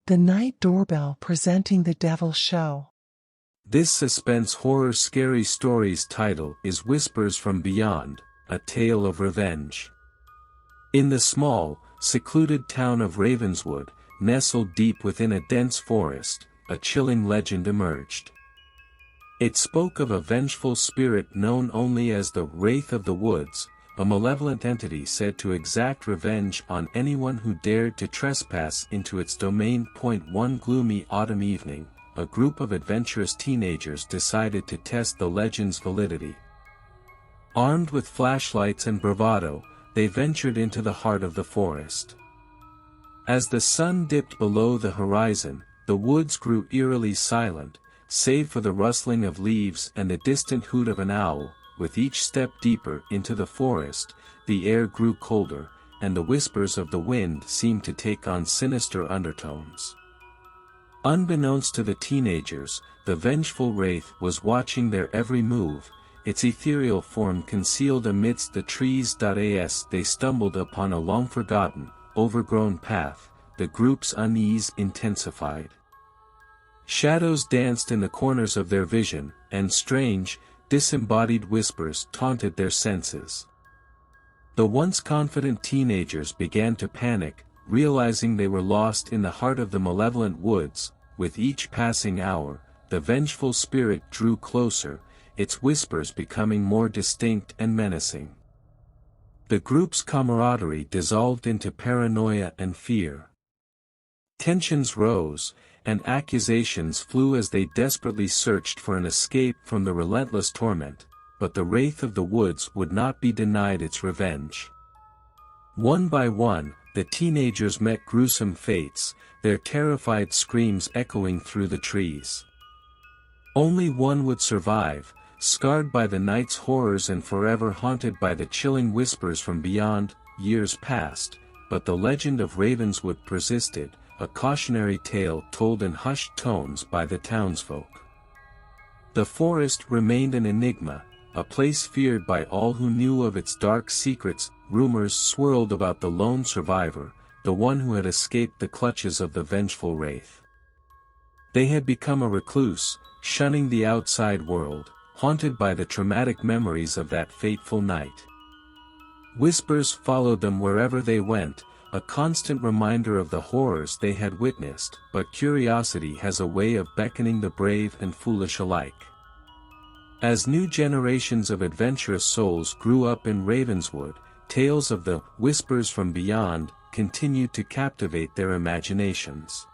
The Night Doorbell presenting The Devil Show. This suspense horror scary story's title is Whispers from Beyond, a Tale of Revenge. In the small, secluded town of Ravenswood, nestled deep within a dense forest, a chilling legend emerged. It spoke of a vengeful spirit known only as the Wraith of the Woods, a malevolent entity said to exact revenge on anyone who dared to trespass into its domain. One gloomy autumn evening, a group of adventurous teenagers decided to test the legend's validity. Armed with flashlights and bravado, they ventured into the heart of the forest. As the sun dipped below the horizon, the woods grew eerily silent, save for the rustling of leaves and the distant hoot of an owl. With each step deeper into the forest, the air grew colder, and the whispers of the wind seemed to take on sinister undertones. Unbeknownst to the teenagers, the vengeful wraith was watching their every move, its ethereal form concealed amidst the trees. As they stumbled upon a long-forgotten, overgrown path, the group's unease intensified. Shadows danced in the corners of their vision, and strange, disembodied whispers taunted their senses. The once confident teenagers began to panic, realizing they were lost in the heart of the malevolent woods. With each passing hour, the vengeful spirit drew closer, its whispers becoming more distinct and menacing. The group's camaraderie dissolved into paranoia and fear. Tensions rose, and accusations flew as they desperately searched for an escape from the relentless torment, but the Wraith of the Woods would not be denied its revenge. One by one, the teenagers met gruesome fates, their terrified screams echoing through the trees. Only one would survive, scarred by the night's horrors and forever haunted by the chilling whispers from beyond. Years passed, but the legend of Ravenswood persisted, a cautionary tale told in hushed tones by the townsfolk. The forest remained an enigma, a place feared by all who knew of its dark secrets. Rumors swirled about the lone survivor, the one who had escaped the clutches of the vengeful wraith. They had become a recluse, shunning the outside world, haunted by the traumatic memories of that fateful night. Whispers followed them wherever they went, a constant reminder of the horrors they had witnessed. But curiosity has a way of beckoning the brave and foolish alike. As new generations of adventurous souls grew up in Ravenswood, tales of the Whispers from Beyond continued to captivate their imaginations.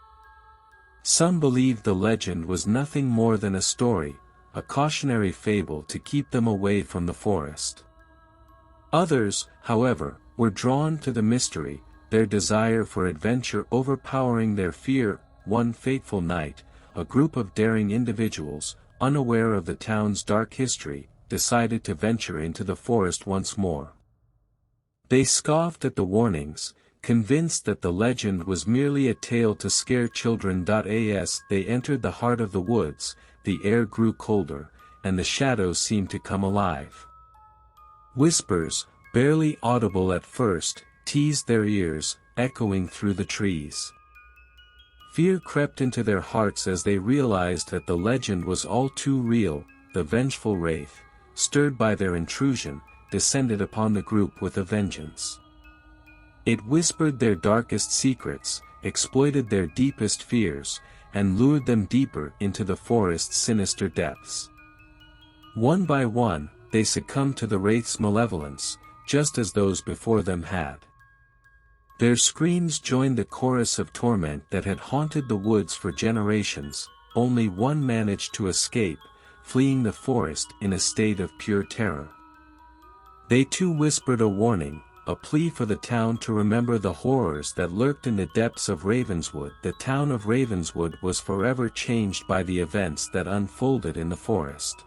Some believed the legend was nothing more than a story, a cautionary fable to keep them away from the forest. Others, however, were drawn to the mystery, their desire for adventure overpowering their fear. One fateful night, a group of daring individuals, unaware of the town's dark history, decided to venture into the forest once more. They scoffed at the warnings, convinced that the legend was merely a tale to scare children. As they entered the heart of the woods, the air grew colder, and the shadows seemed to come alive. Whispers, barely audible at first, teased their ears, echoing through the trees. Fear crept into their hearts as they realized that the legend was all too real. The vengeful wraith, stirred by their intrusion, descended upon the group with a vengeance. It whispered their darkest secrets, exploited their deepest fears, and lured them deeper into the forest's sinister depths. One by one, they succumbed to the wraith's malevolence, just as those before them had. Their screams joined the chorus of torment that had haunted the woods for generations. Only one managed to escape, fleeing the forest in a state of pure terror. They too whispered a warning, a plea for the town to remember the horrors that lurked in the depths of Ravenswood. The town of Ravenswood was forever changed by the events that unfolded in the forest.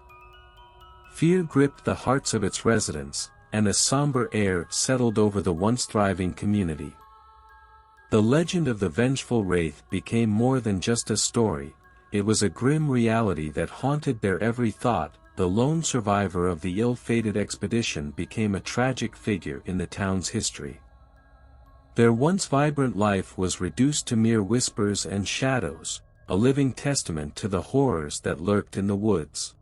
Fear gripped the hearts of its residents, and a somber air settled over the once thriving community. The legend of the vengeful wraith became more than just a story, it was a grim reality that haunted their every thought. The lone survivor of the ill-fated expedition became a tragic figure in the town's history. Their once vibrant life was reduced to mere whispers and shadows, a living testament to the horrors that lurked in the woods.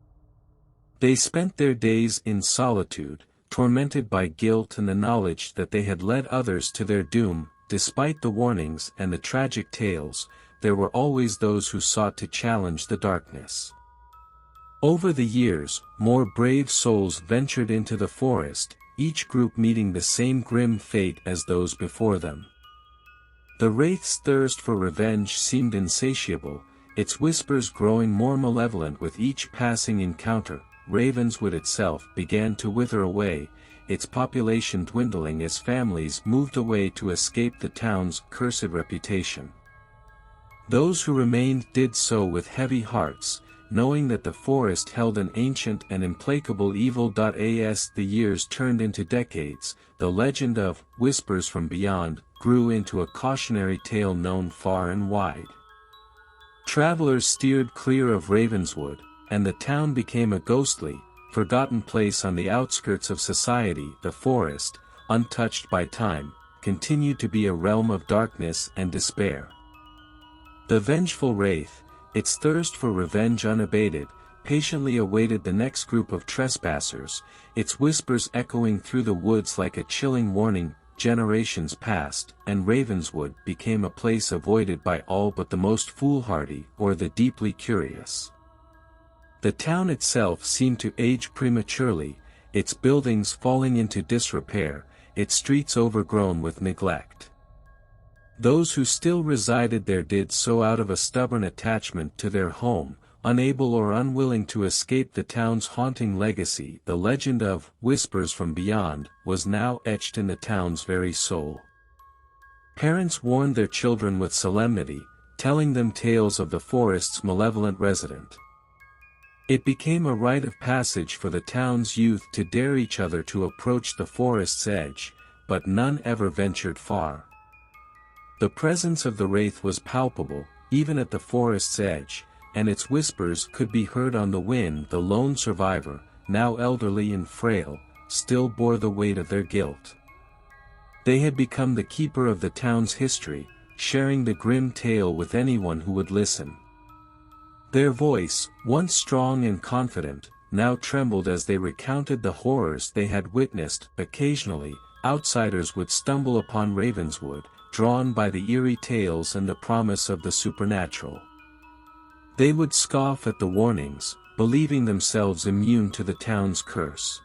They spent their days in solitude, tormented by guilt and the knowledge that they had led others to their doom. Despite the warnings and the tragic tales, there were always those who sought to challenge the darkness. Over the years, more brave souls ventured into the forest, each group meeting the same grim fate as those before them. The wraith's thirst for revenge seemed insatiable, its whispers growing more malevolent with each passing encounter. Ravenswood itself began to wither away, its population dwindling as families moved away to escape the town's cursed reputation. Those who remained did so with heavy hearts, knowing that the forest held an ancient and implacable evil. As the years turned into decades, the legend of Whispers from Beyond grew into a cautionary tale known far and wide. Travelers steered clear of Ravenswood, and the town became a ghostly, forgotten place on the outskirts of society. The forest, untouched by time, continued to be a realm of darkness and despair. The vengeful wraith, its thirst for revenge unabated, patiently awaited the next group of trespassers, its whispers echoing through the woods like a chilling warning. Generations passed, and Ravenswood became a place avoided by all but the most foolhardy or the deeply curious. The town itself seemed to age prematurely, its buildings falling into disrepair, its streets overgrown with neglect. Those who still resided there did so out of a stubborn attachment to their home, unable or unwilling to escape the town's haunting legacy. The legend of Whispers from Beyond was now etched in the town's very soul. Parents warned their children with solemnity, telling them tales of the forest's malevolent resident. It became a rite of passage for the town's youth to dare each other to approach the forest's edge, but none ever ventured far. The presence of the wraith was palpable, even at the forest's edge, and its whispers could be heard on the wind. The lone survivor, now elderly and frail, still bore the weight of their guilt. They had become the keeper of the town's history, sharing the grim tale with anyone who would listen. Their voice, once strong and confident, now trembled as they recounted the horrors they had witnessed. Occasionally, outsiders would stumble upon Ravenswood, drawn by the eerie tales and the promise of the supernatural. They would scoff at the warnings, believing themselves immune to the town's curse.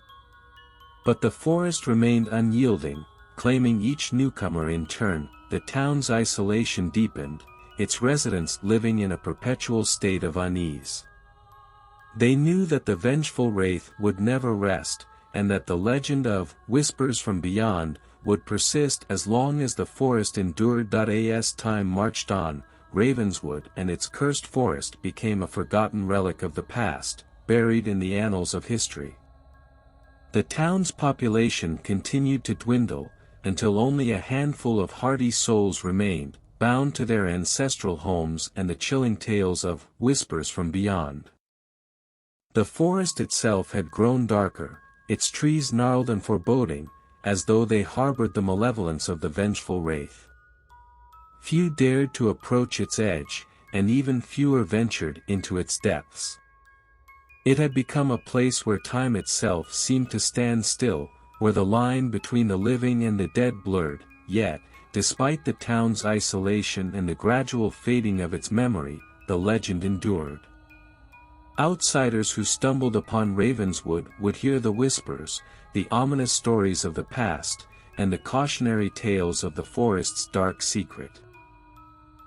But the forest remained unyielding, claiming each newcomer in turn. The town's isolation deepened, its residents living in a perpetual state of unease. They knew that the vengeful wraith would never rest, and that the legend of Whispers from Beyond would persist as long as the forest endured. As time marched on, Ravenswood and its cursed forest became a forgotten relic of the past, buried in the annals of history. The town's population continued to dwindle, until only a handful of hardy souls remained, bound to their ancestral homes and the chilling tales of Whispers from Beyond. The forest itself had grown darker, its trees gnarled and foreboding, as though they harbored the malevolence of the vengeful wraith. Few dared to approach its edge, and even fewer ventured into its depths. It had become a place where time itself seemed to stand still, where the line between the living and the dead blurred. Yet, despite the town's isolation and the gradual fading of its memory, the legend endured. Outsiders who stumbled upon Ravenswood would hear the whispers, the ominous stories of the past, and the cautionary tales of the forest's dark secret.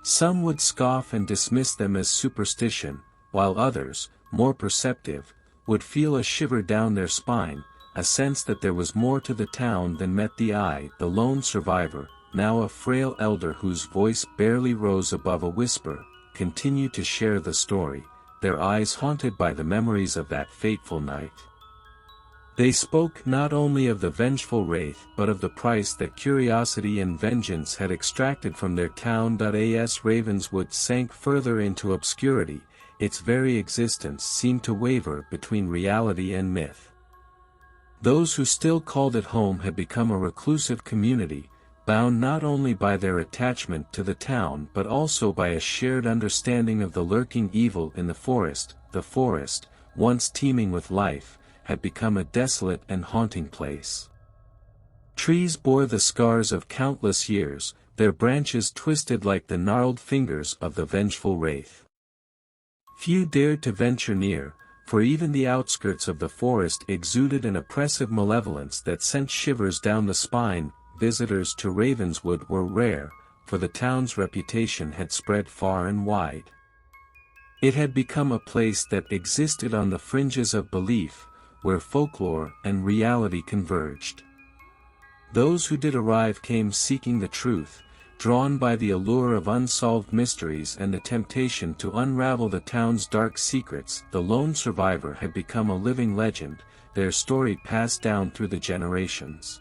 Some would scoff and dismiss them as superstition, while others, more perceptive, would feel a shiver down their spine, a sense that there was more to the town than met the eye. The lone survivor, now a frail elder whose voice barely rose above a whisper, continued to share the story, their eyes haunted by the memories of that fateful night. They spoke not only of the vengeful wraith but of the price that curiosity and vengeance had extracted from their town. As Ravenswood sank further into obscurity, its very existence seemed to waver between reality and myth. Those who still called it home had become a reclusive community, bound not only by their attachment to the town but also by a shared understanding of the lurking evil in the forest. The forest, once teeming with life, had become a desolate and haunting place. Trees bore the scars of countless years, their branches twisted like the gnarled fingers of the vengeful wraith. Few dared to venture near, for even the outskirts of the forest exuded an oppressive malevolence that sent shivers down the spine. Visitors to Ravenswood were rare, for the town's reputation had spread far and wide. It had become a place that existed on the fringes of belief, where folklore and reality converged. Those who did arrive came seeking the truth, drawn by the allure of unsolved mysteries and the temptation to unravel the town's dark secrets. The lone survivor had become a living legend, their story passed down through the generations.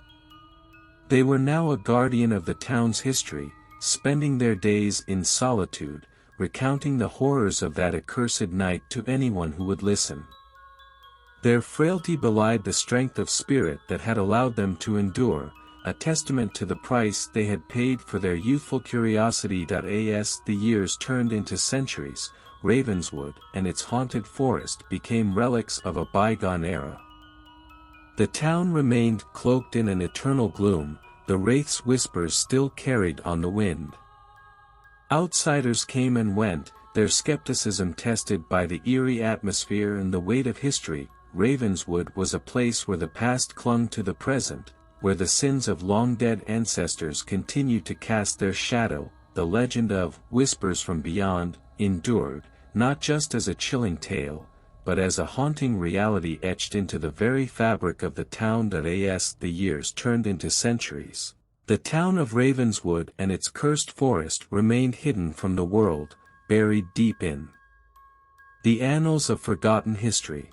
They were now a guardian of the town's history, spending their days in solitude, recounting the horrors of that accursed night to anyone who would listen. Their frailty belied the strength of spirit that had allowed them to endure, a testament to the price they had paid for their youthful curiosity. As the years turned into centuries, Ravenswood and its haunted forest became relics of a bygone era. The town remained cloaked in an eternal gloom, the wraith's whispers still carried on the wind. Outsiders came and went, their skepticism tested by the eerie atmosphere and the weight of history. Ravenswood was a place where the past clung to the present, where the sins of long-dead ancestors continued to cast their shadow. The legend of Whispers from Beyond endured, not just as a chilling tale, but as a haunting reality etched into the very fabric of the town. As the years turned into centuries, the town of Ravenswood and its cursed forest remained hidden from the world, buried deep in the annals of forgotten history.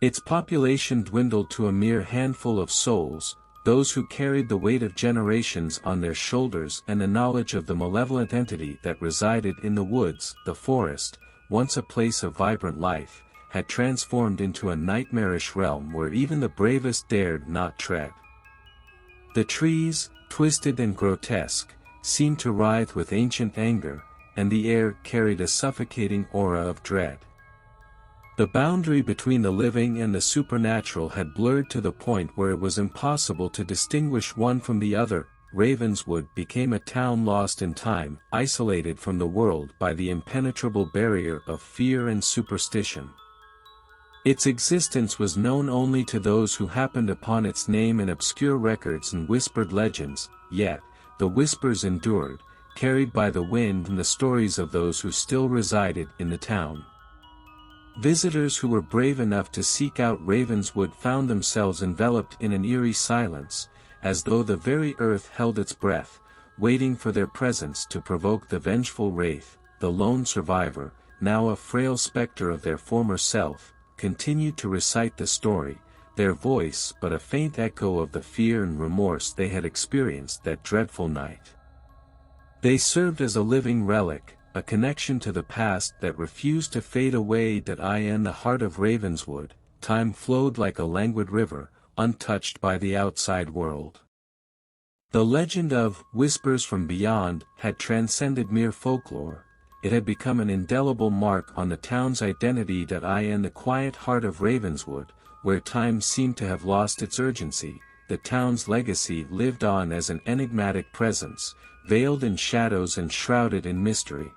Its population dwindled to a mere handful of souls, those who carried the weight of generations on their shoulders and the knowledge of the malevolent entity that resided in the woods. The forest, once a place of vibrant life, had transformed into a nightmarish realm where even the bravest dared not tread. The trees, twisted and grotesque, seemed to writhe with ancient anger, and the air carried a suffocating aura of dread. The boundary between the living and the supernatural had blurred to the point where it was impossible to distinguish one from the other. Ravenswood became a town lost in time, isolated from the world by the impenetrable barrier of fear and superstition. Its existence was known only to those who happened upon its name in obscure records and whispered legends, yet, the whispers endured, carried by the wind and the stories of those who still resided in the town. Visitors who were brave enough to seek out Ravenswood found themselves enveloped in an eerie silence, as though the very earth held its breath, waiting for their presence to provoke the vengeful wraith. The lone survivor, now a frail specter of their former self, continued to recite the story, their voice but a faint echo of the fear and remorse they had experienced that dreadful night. They served as a living relic, a connection to the past that refused to fade away. In the heart of Ravenswood, time flowed like a languid river, untouched by the outside world. The legend of Whispers from Beyond had transcended mere folklore. It had become an indelible mark on the town's identity. In the quiet heart of Ravenswood, where time seemed to have lost its urgency, the town's legacy lived on as an enigmatic presence, veiled in shadows and shrouded in mystery.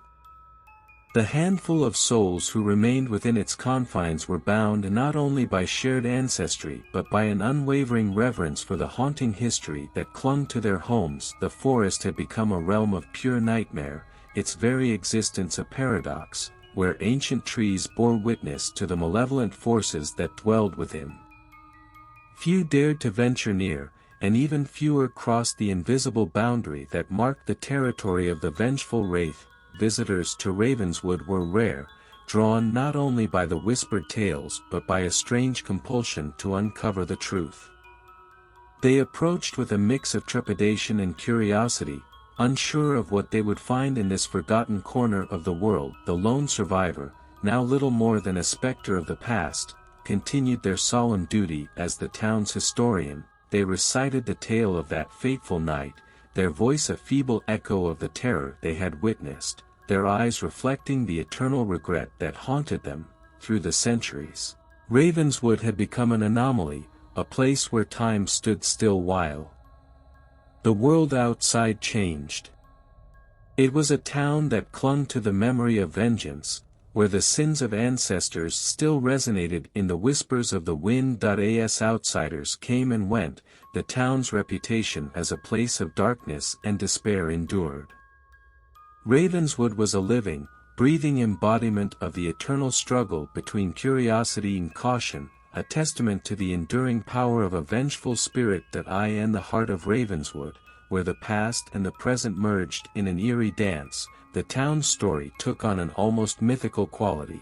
The handful of souls who remained within its confines were bound not only by shared ancestry but by an unwavering reverence for the haunting history that clung to their homes. The forest had become a realm of pure nightmare, its very existence a paradox, where ancient trees bore witness to the malevolent forces that dwelled within. Few dared to venture near, and even fewer crossed the invisible boundary that marked the territory of the vengeful wraith. Visitors to Ravenswood were rare, drawn not only by the whispered tales but by a strange compulsion to uncover the truth. They approached with a mix of trepidation and curiosity, unsure of what they would find in this forgotten corner of the world. The lone survivor, now little more than a specter of the past, continued their solemn duty as the town's historian. They recited the tale of that fateful night, their voice a feeble echo of the terror they had witnessed, their eyes reflecting the eternal regret that haunted them through the centuries. Ravenswood had become an anomaly, a place where time stood still while the world outside changed. It was a town that clung to the memory of vengeance, where the sins of ancestors still resonated in the whispers of the wind. As outsiders came and went, the town's reputation as a place of darkness and despair endured. Ravenswood was a living, breathing embodiment of the eternal struggle between curiosity and caution, a testament to the enduring power of a vengeful spirit. In the heart of Ravenswood, where the past and the present merged in an eerie dance, the town's story took on an almost mythical quality.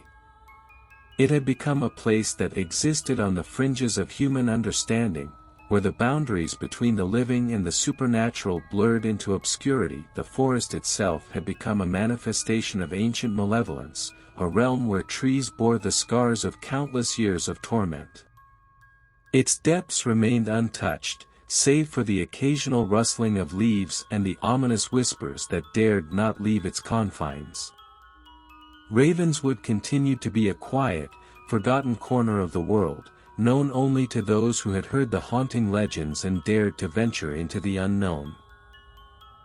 It had become a place that existed on the fringes of human understanding, where the boundaries between the living and the supernatural blurred into obscurity. The forest itself had become a manifestation of ancient malevolence, a realm where trees bore the scars of countless years of torment. Its depths remained untouched, save for the occasional rustling of leaves and the ominous whispers that dared not leave its confines. Ravenswood continued to be a quiet, forgotten corner of the world, known only to those who had heard the haunting legends and dared to venture into the unknown.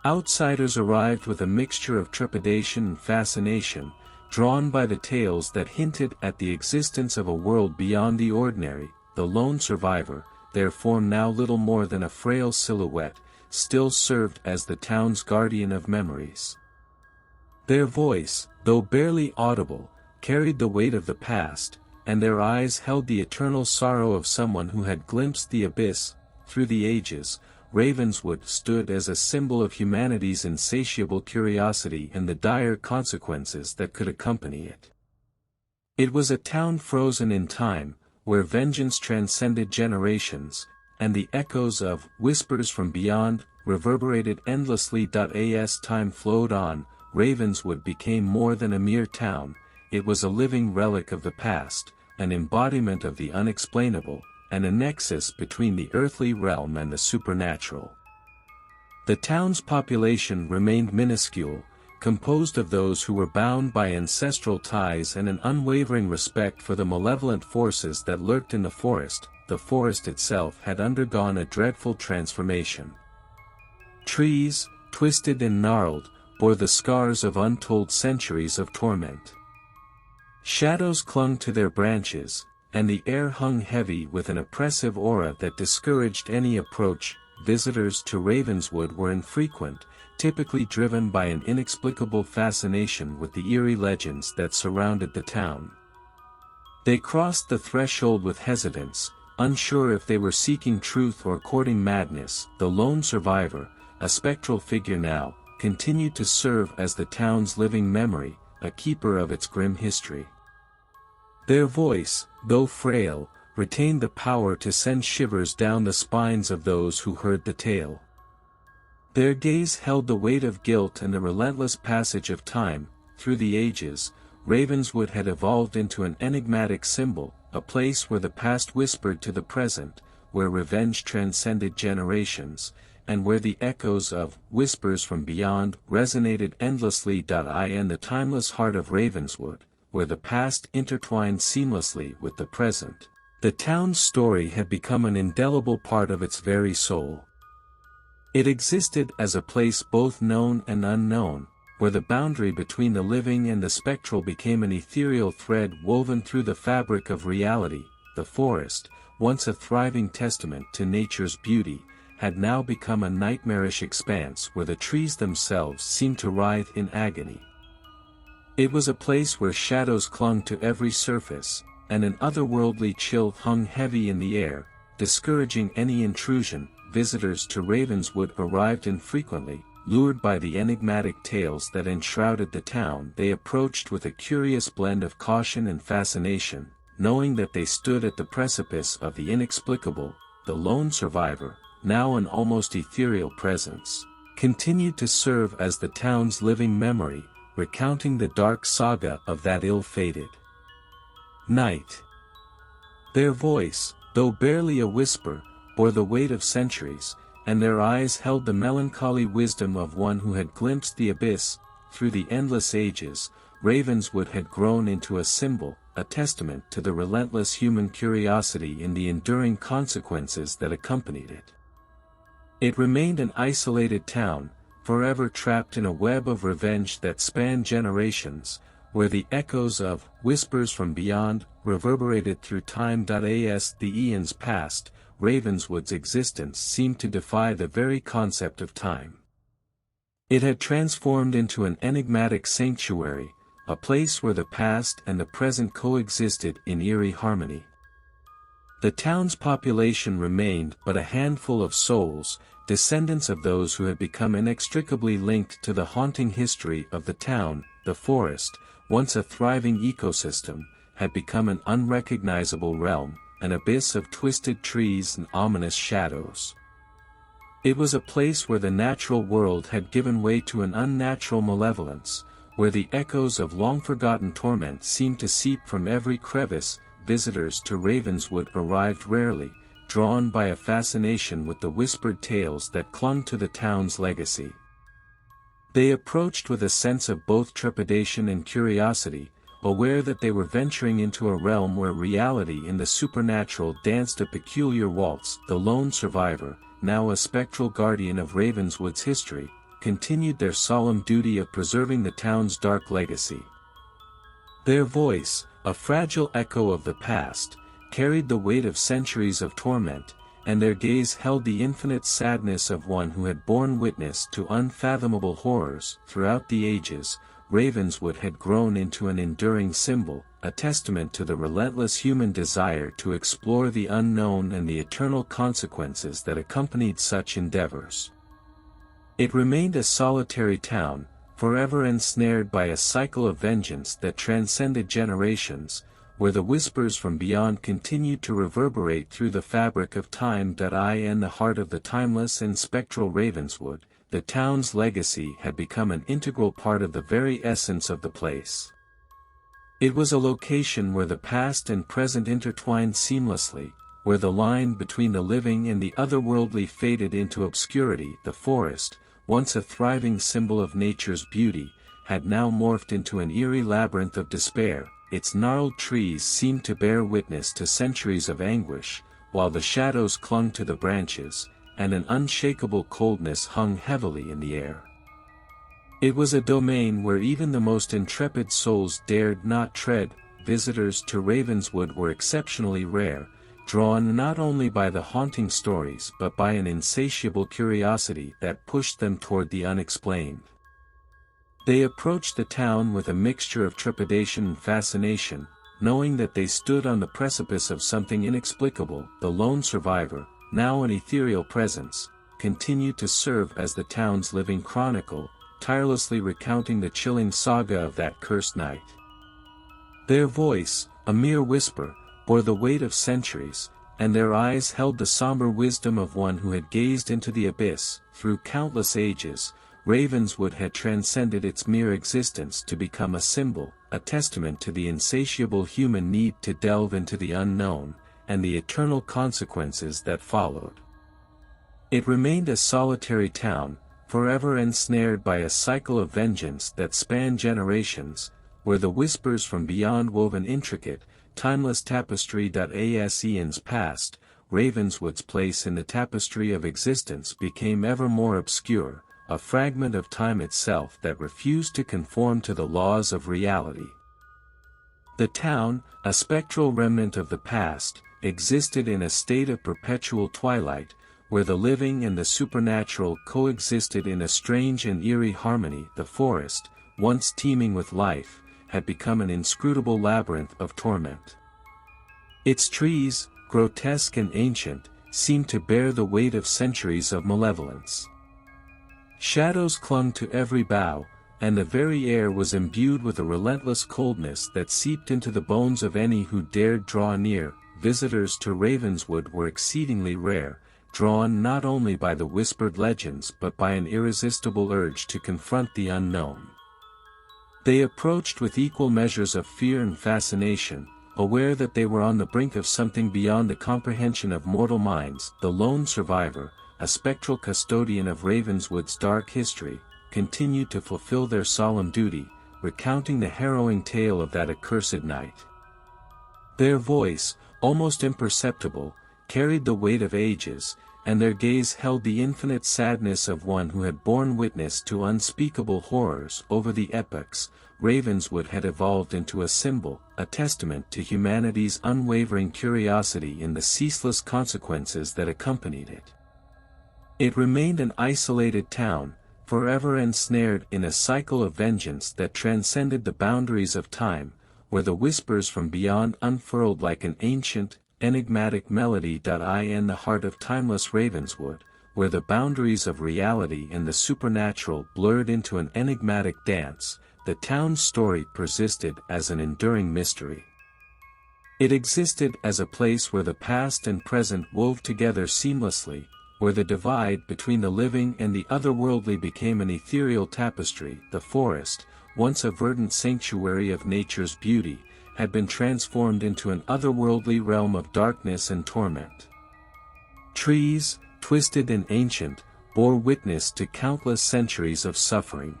Outsiders arrived with a mixture of trepidation and fascination, drawn by the tales that hinted at the existence of a world beyond the ordinary. The lone survivor, their form now little more than a frail silhouette, still served as the town's guardian of memories. Their voice, though barely audible, carried the weight of the past, and their eyes held the eternal sorrow of someone who had glimpsed the abyss. Through the ages, Ravenswood stood as a symbol of humanity's insatiable curiosity and the dire consequences that could accompany it. It was a town frozen in time, where vengeance transcended generations, and the echoes of whispers from beyond reverberated endlessly. As time flowed on, Ravenswood became more than a mere town. It was a living relic of the past, an embodiment of the unexplainable, and a nexus between the earthly realm and the supernatural. The town's population remained minuscule, composed of those who were bound by ancestral ties and an unwavering respect for the malevolent forces that lurked in the forest. The forest itself had undergone a dreadful transformation. Trees, twisted and gnarled, bore the scars of untold centuries of torment. Shadows clung to their branches, and the air hung heavy with an oppressive aura that discouraged any approach. Visitors to Ravenswood were infrequent, typically driven by an inexplicable fascination with the eerie legends that surrounded the town. They crossed the threshold with hesitance, unsure if they were seeking truth or courting madness. The lone survivor, a spectral figure now, continued to serve as the town's living memory, a keeper of its grim history. Their voice, though frail, retained the power to send shivers down the spines of those who heard the tale. Their gaze held the weight of guilt and the relentless passage of time. Through the ages, Ravenswood had evolved into an enigmatic symbol, a place where the past whispered to the present, where revenge transcended generations, and where the echoes of whispers from beyond resonated endlessly. In the timeless heart of Ravenswood, where the past intertwined seamlessly with the present, the town's story had become an indelible part of its very soul. It existed as a place both known and unknown, where the boundary between the living and the spectral became an ethereal thread woven through the fabric of reality. The forest, once a thriving testament to nature's beauty, had now become a nightmarish expanse where the trees themselves seemed to writhe in agony. It was a place where shadows clung to every surface, and an otherworldly chill hung heavy in the air, discouraging any intrusion. Visitors to Ravenswood arrived infrequently, lured by the enigmatic tales that enshrouded the town. They approached with a curious blend of caution and fascination, knowing that they stood at the precipice of the inexplicable. The lone survivor, now an almost ethereal presence, continued to serve as the town's living memory, recounting the dark saga of that ill-fated night. Their voice, though barely a whisper, bore the weight of centuries, and their eyes held the melancholy wisdom of one who had glimpsed the abyss. Through the endless ages, Ravenswood had grown into a symbol, a testament to the relentless human curiosity and the enduring consequences that accompanied it. It remained an isolated town, forever trapped in a web of revenge that spanned generations, where the echoes of "Whispers from Beyond" reverberated through time. As the eons passed, Ravenswood's existence seemed to defy the very concept of time. It had transformed into an enigmatic sanctuary, a place where the past and the present coexisted in eerie harmony. The town's population remained but a handful of souls, descendants of those who had become inextricably linked to the haunting history of the town. The forest, once a thriving ecosystem, had become an unrecognizable realm, an abyss of twisted trees and ominous shadows. It was a place where the natural world had given way to an unnatural malevolence, where the echoes of long-forgotten torment seemed to seep from every crevice. Visitors to Ravenswood arrived rarely, drawn by a fascination with the whispered tales that clung to the town's legacy. They approached with a sense of both trepidation and curiosity, aware that they were venturing into a realm where reality and the supernatural danced a peculiar waltz. The lone survivor, now a spectral guardian of Ravenswood's history, continued their solemn duty of preserving the town's dark legacy. Their voice, a fragile echo of the past, carried the weight of centuries of torment, and their gaze held the infinite sadness of one who had borne witness to unfathomable horrors. Throughout the ages, Ravenswood had grown into an enduring symbol, a testament to the relentless human desire to explore the unknown and the eternal consequences that accompanied such endeavors. It remained a solitary town, forever ensnared by a cycle of vengeance that transcended generations, where the whispers from beyond continued to reverberate through the fabric of time. In the heart of the timeless and spectral Ravenswood, the town's legacy had become an integral part of the very essence of the place. It was a location where the past and present intertwined seamlessly, where the line between the living and the otherworldly faded into obscurity. The forest, once a thriving symbol of nature's beauty, had now morphed into an eerie labyrinth of despair. Its gnarled trees seemed to bear witness to centuries of anguish, while the shadows clung to the branches, and an unshakable coldness hung heavily in the air. It was a domain where even the most intrepid souls dared not tread. Visitors to Ravenswood were exceptionally rare, drawn not only by the haunting stories but by an insatiable curiosity that pushed them toward the unexplained. They approached the town with a mixture of trepidation and fascination, knowing that they stood on the precipice of something inexplicable. The lone survivor, now an ethereal presence, continued to serve as the town's living chronicle, tirelessly recounting the chilling saga of that cursed night. Their voice, a mere whisper, bore the weight of centuries, and their eyes held the somber wisdom of one who had gazed into the abyss. Through countless ages, Ravenswood had transcended its mere existence to become a symbol, a testament to the insatiable human need to delve into the unknown, and the eternal consequences that followed. It remained a solitary town, forever ensnared by a cycle of vengeance that spanned generations, where the whispers from beyond wove an intricate, timeless tapestry. As eons passed, Ravenswood's place in the tapestry of existence became ever more obscure, a fragment of time itself that refused to conform to the laws of reality. The town, a spectral remnant of the past, existed in a state of perpetual twilight, where the living and the supernatural coexisted in a strange and eerie harmony. The forest, once teeming with life, had become an inscrutable labyrinth of torment. Its trees, grotesque and ancient, seemed to bear the weight of centuries of malevolence. Shadows clung to every bough, and the very air was imbued with a relentless coldness that seeped into the bones of any who dared draw near. Visitors to Ravenswood were exceedingly rare, drawn not only by the whispered legends but by an irresistible urge to confront the unknown. They approached with equal measures of fear and fascination, aware that they were on the brink of something beyond the comprehension of mortal minds. The lone survivor, a spectral custodian of Ravenswood's dark history, continued to fulfill their solemn duty, recounting the harrowing tale of that accursed night. Their voice, almost imperceptible, carried the weight of ages, and their gaze held the infinite sadness of one who had borne witness to unspeakable horrors. Over the epochs, Ravenswood had evolved into a symbol, a testament to humanity's unwavering curiosity in the ceaseless consequences that accompanied it. It remained an isolated town, forever ensnared in a cycle of vengeance that transcended the boundaries of time, where the whispers from beyond unfurled like an ancient, enigmatic melody. In the heart of timeless Ravenswood, where the boundaries of reality and the supernatural blurred into an enigmatic dance, the town's story persisted as an enduring mystery. It existed as a place where the past and present wove together seamlessly, where the divide between the living and the otherworldly became an ethereal tapestry. The forest, once a verdant sanctuary of nature's beauty, had been transformed into an otherworldly realm of darkness and torment. Trees, twisted and ancient, bore witness to countless centuries of suffering.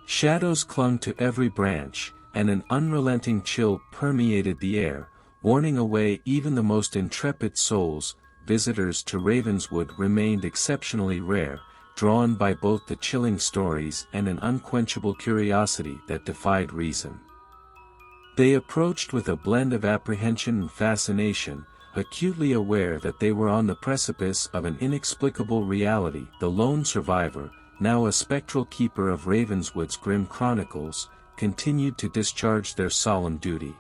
Shadows clung to every branch, and an unrelenting chill permeated the air, warning away even the most intrepid souls. Visitors to Ravenswood remained exceptionally rare, drawn by both the chilling stories and an unquenchable curiosity that defied reason. They approached with a blend of apprehension and fascination, acutely aware that they were on the precipice of an inexplicable reality. The lone survivor, now a spectral keeper of Ravenswood's grim chronicles, continued to discharge their solemn duty.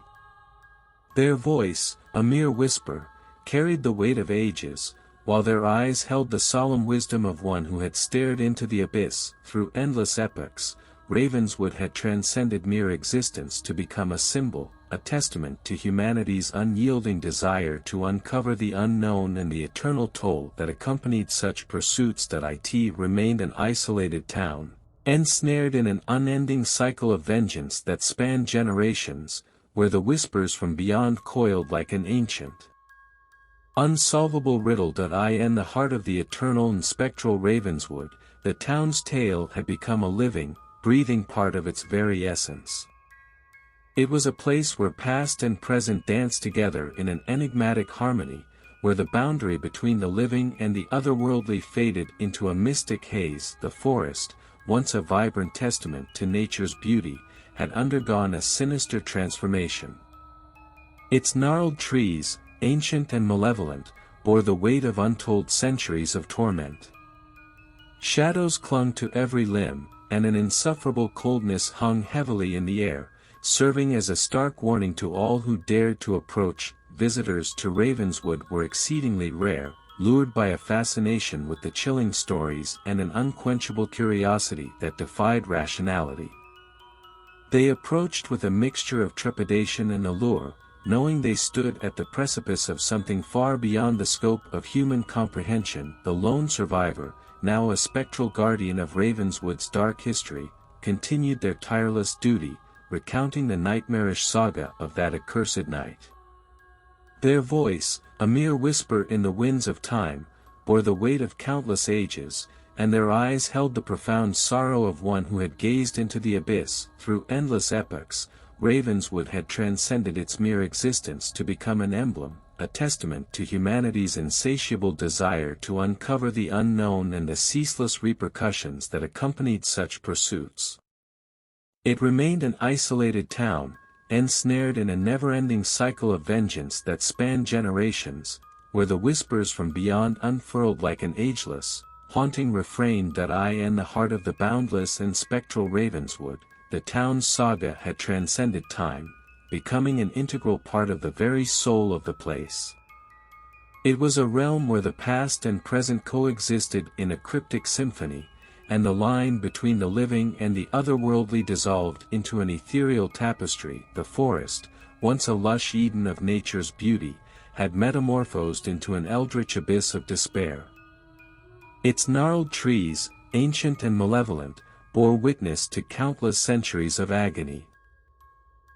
Their voice, a mere whisper, carried the weight of ages, while their eyes held the solemn wisdom of one who had stared into the abyss. Through endless epochs, Ravenswood had transcended mere existence to become a symbol, a testament to humanity's unyielding desire to uncover the unknown and the eternal toll that accompanied such pursuits. It remained an isolated town, ensnared in an unending cycle of vengeance that spanned generations, where the whispers from beyond coiled like an ancient, unsolvable riddle. In the heart of the eternal and spectral Ravenswood, the town's tale had become a living, breathing part of its very essence. It was a place where past and present danced together in an enigmatic harmony, where the boundary between the living and the otherworldly faded into a mystic haze. The forest, once a vibrant testament to nature's beauty, had undergone a sinister transformation. Its gnarled trees, ancient and malevolent, bore the weight of untold centuries of torment. Shadows clung to every limb, and an insufferable coldness hung heavily in the air, serving as a stark warning to all who dared to approach. Visitors to Ravenswood were exceedingly rare, lured by a fascination with the chilling stories and an unquenchable curiosity that defied rationality. They approached with a mixture of trepidation and allure, knowing they stood at the precipice of something far beyond the scope of human comprehension. The lone survivor, now a spectral guardian of Ravenswood's dark history, continued their tireless duty, recounting the nightmarish saga of that accursed night. Their voice, a mere whisper in the winds of time, bore the weight of countless ages, and their eyes held the profound sorrow of one who had gazed into the abyss. Through endless epochs, Ravenswood had transcended its mere existence to become an emblem, a testament to humanity's insatiable desire to uncover the unknown and the ceaseless repercussions that accompanied such pursuits. It remained an isolated town, ensnared in a never-ending cycle of vengeance that spanned generations, where the whispers from beyond unfurled like an ageless, haunting refrain. In the heart of the boundless and spectral Ravenswood, the town's saga had transcended time, becoming an integral part of the very soul of the place. It was a realm where the past and present coexisted in a cryptic symphony, and the line between the living and the otherworldly dissolved into an ethereal tapestry. The forest, once a lush Eden of nature's beauty, had metamorphosed into an eldritch abyss of despair. Its gnarled trees, ancient and malevolent, bore witness to countless centuries of agony.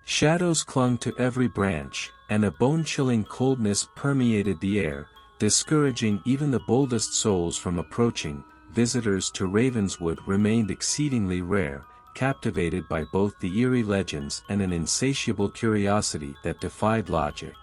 Shadows clung to every branch, and a bone-chilling coldness permeated the air, discouraging even the boldest souls from approaching. Visitors to Ravenswood remained exceedingly rare, captivated by both the eerie legends and an insatiable curiosity that defied logic.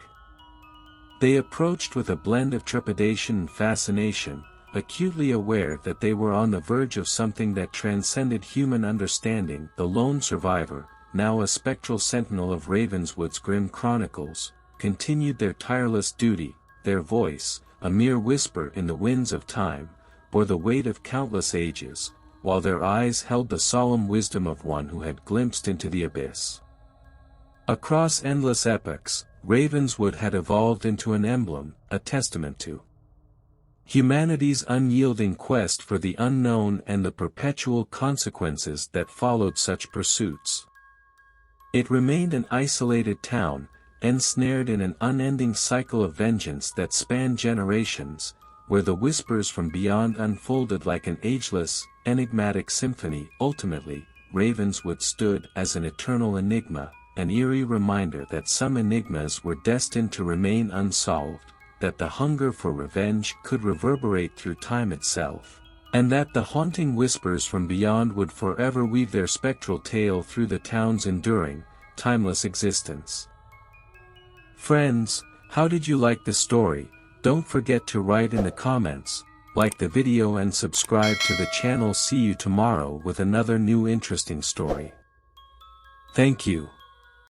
They approached with a blend of trepidation and fascination, acutely aware that they were on the verge of something that transcended human understanding. The lone survivor, now a spectral sentinel of Ravenswood's grim chronicles, continued their tireless duty. Their voice, a mere whisper in the winds of time, bore the weight of countless ages, while their eyes held the solemn wisdom of one who had glimpsed into the abyss. Across endless epochs, Ravenswood had evolved into an emblem, a testament to humanity's unyielding quest for the unknown and the perpetual consequences that followed such pursuits. It remained an isolated town, ensnared in an unending cycle of vengeance that spanned generations, where the whispers from beyond unfolded like an ageless, enigmatic symphony. Ultimately, Ravenswood stood as an eternal enigma, an eerie reminder that some enigmas were destined to remain unsolved, that the hunger for revenge could reverberate through time itself, and that the haunting whispers from beyond would forever weave their spectral tale through the town's enduring, timeless existence. Friends, how did you like the story? Don't forget to write in the comments, like the video and subscribe to the channel. See you tomorrow with another new interesting story. Thank you.